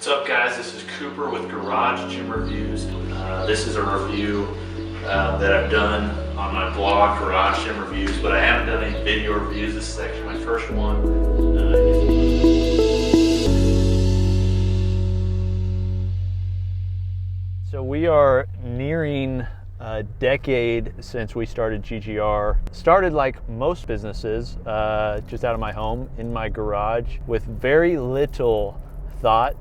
What's up, guys? This is Cooper with Garage Gym Reviews. This is a review that I've done on my blog, Garage Gym Reviews, but I haven't done any video reviews. This is actually my first one. So we are nearing a decade since we started GGR. Started like most businesses, just out of my home, in my garage, with very little thought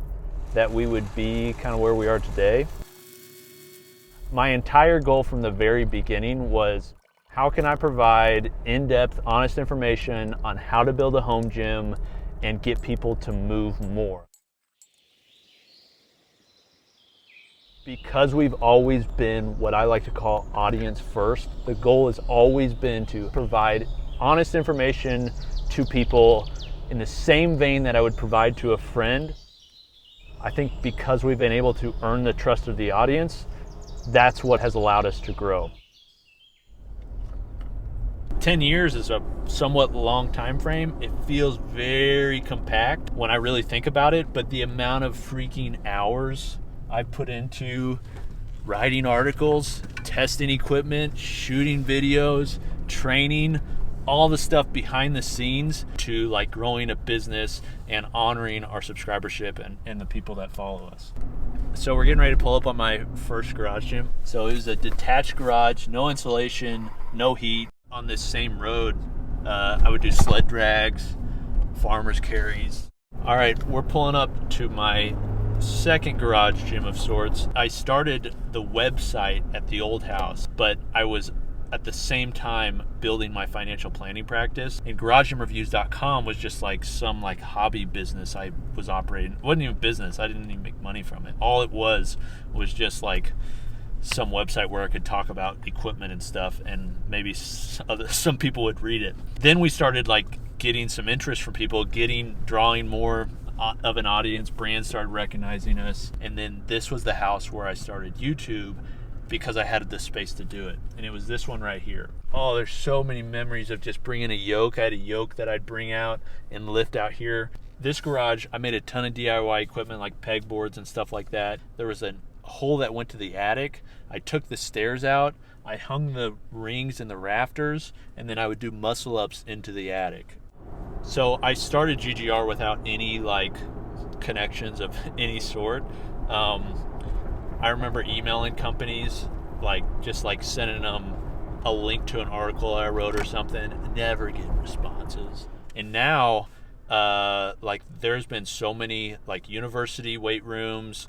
that we would be kind of where we are today. My entire goal from the very beginning was, how can I provide in-depth, honest information on how to build a home gym and get people to move more? Because we've always been what I like to call audience first, the goal has always been to provide honest information to people in the same vein that I would provide to a friend. I think because we've been able to earn the trust of the audience, that's what has allowed us to grow. 10 years is a somewhat long time frame. It feels very compact when I really think about it, but the amount of freaking hours I've put into writing articles, testing equipment, shooting videos, training, all the stuff behind the scenes to like growing a business and honoring our subscribership and the people that follow us. So we're getting ready to pull up on my first garage gym. So it was a detached garage, no insulation, no heat. On this same road, I would do sled drags, farmer's carries. All right, we're pulling up to my second garage gym of sorts. I started the website at the old house, but I was at the same time building my financial planning practice, and GarageGymReviews.com was just like some like hobby business I was operating. It wasn't even business. I didn't even make money from it. All it was just like some website where I could talk about equipment and stuff, and maybe some people would read it. Then we started like getting some interest from people, drawing more of an audience. Brands started recognizing us, and then this was the house where I started YouTube, because I had the space to do it. And it was this one right here. Oh, there's so many memories of just bringing a yoke. I had a yoke that I'd bring out and lift out here. This garage, I made a ton of DIY equipment like pegboards and stuff like that. There was a hole that went to the attic. I took the stairs out. I hung the rings in the rafters, and then I would do muscle ups into the attic. So I started GGR without any like connections of any sort. I remember emailing companies, just sending them a link to an article I wrote or something, never getting responses. And now, there's been so many university weight rooms,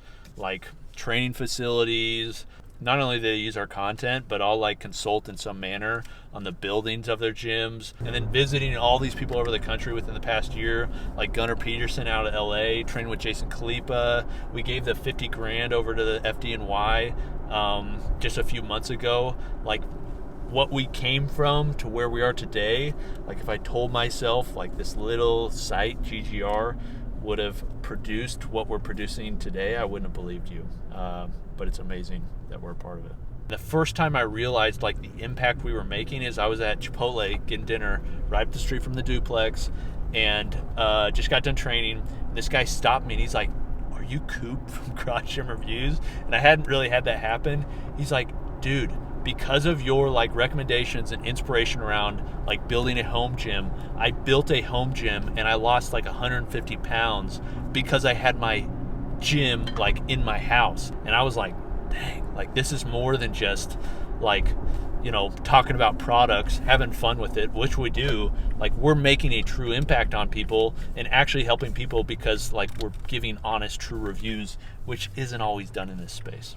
training facilities. Not only do they use our content, but I'll consult in some manner on the buildings of their gyms. And then visiting all these people over the country within the past year, like Gunnar Peterson out of LA, trained with Jason Khalipa. We gave the 50 grand over to the FDNY just a few months ago. What we came from to where we are today, if I told myself this little site, GGR, would have produced what we're producing today, I wouldn't have believed you. But it's amazing that we're a part of it. The first time I realized the impact we were making is I was at Chipotle getting dinner right up the street from the duplex, and just got done training. And this guy stopped me and he's like, "Are you Coop from Garage Gym Reviews?" And I hadn't really had that happen. He's like, "Dude, because of your recommendations and inspiration around building a home gym, I built a home gym and I lost 150 pounds because I had my gym in my house." And I was like, dang, this is more than just talking about products, having fun with it, which we do. We're making a true impact on people and actually helping people because we're giving honest, true reviews, which isn't always done in this space.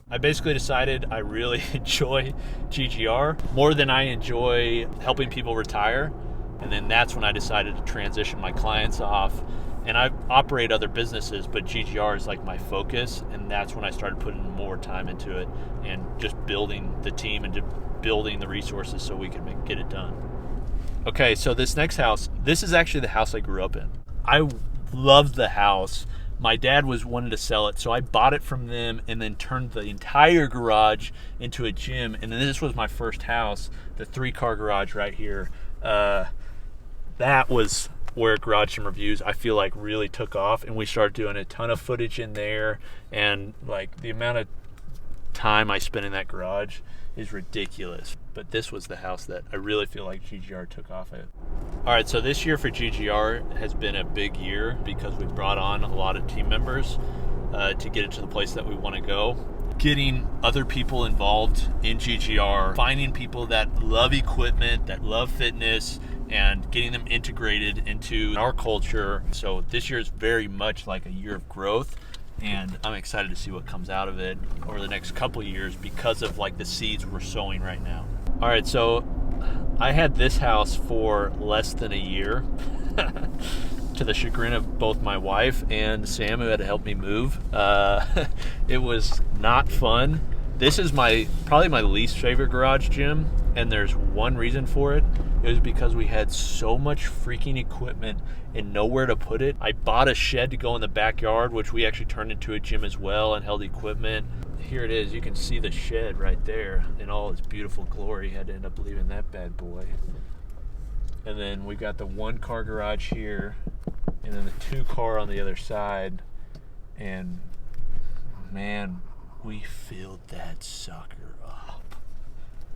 I basically decided I really enjoy GGR more than I enjoy helping people retire. And then that's when I decided to transition my clients off. And I operate other businesses, but GGR is my focus. And that's when I started putting more time into it and just building the team and just building the resources so we can get it done. Okay, so this next house, this is actually the house I grew up in. I loved the house. My dad was wanting to sell it, so I bought it from them and then turned the entire garage into a gym. And then this was my first house, the 3-car garage right here. That was where Garage Gym Reviews, I feel like, really took off, and we started doing a ton of footage in there, and like the amount of time I spent in that garage is ridiculous. But this was the house that I really feel like GGR took off at. All right, so this year for GGR has been a big year because we brought on a lot of team members to get it to the place that we want to go. Getting other people involved in GGR, finding people that love equipment, that love fitness, and getting them integrated into our culture. So this year is very much like a year of growth, and I'm excited to see what comes out of it over the next couple of years because of like the seeds we're sowing right now. All right, so I had this house for less than a year to the chagrin of both my wife and Sam, who had to help me move. It was not fun. This is probably my least favorite garage gym, and there's one reason for it. It was because we had so much freaking equipment and nowhere to put it. I bought a shed to go in the backyard, which we actually turned into a gym as well and held equipment. Here it is. You can see the shed right there in all its beautiful glory. Had to end up leaving that bad boy. And then we got the 1-car garage here, and then the 2-car on the other side. And man, we filled that sucker up.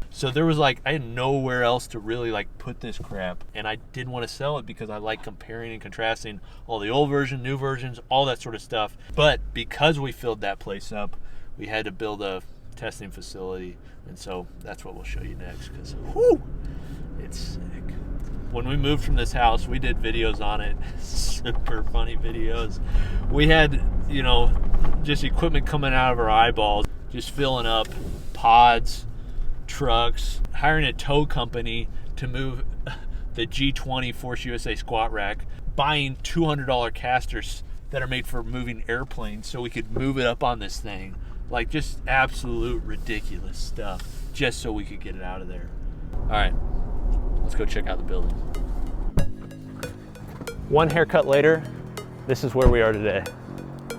So there was like, I had nowhere else to really like put this crap, and I didn't want to sell it because I like comparing and contrasting all the old version, new versions, all that sort of stuff. But because we filled that place up, we had to build a testing facility, and so that's what we'll show you next, because whoo, it's sick. When we moved from this house, we did videos on it, super funny videos. We had, you know, just equipment coming out of our eyeballs, just filling up pods, trucks, hiring a tow company to move the G20 Force USA squat rack, buying $200 casters that are made for moving airplanes so we could move it up on this thing. Like, just absolute ridiculous stuff just so we could get it out of there. All right, let's go check out the building. One haircut later, this is where we are today.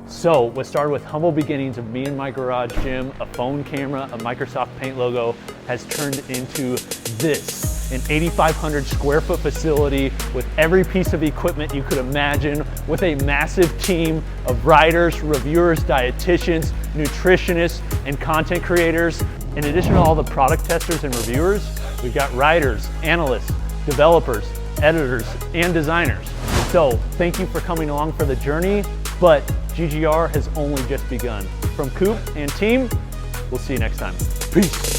So what started with humble beginnings of me and my garage gym, a phone camera, a Microsoft Paint logo, has turned into this, an 8,500 square foot facility with every piece of equipment you could imagine, with a massive team of riders, reviewers, dietitians, nutritionists, and content creators. In addition to all the product testers and reviewers, we've got writers, analysts, developers, editors, and designers. So thank you for coming along for the journey, but GGR has only just begun. From Coop and team, we'll see you next time. Peace.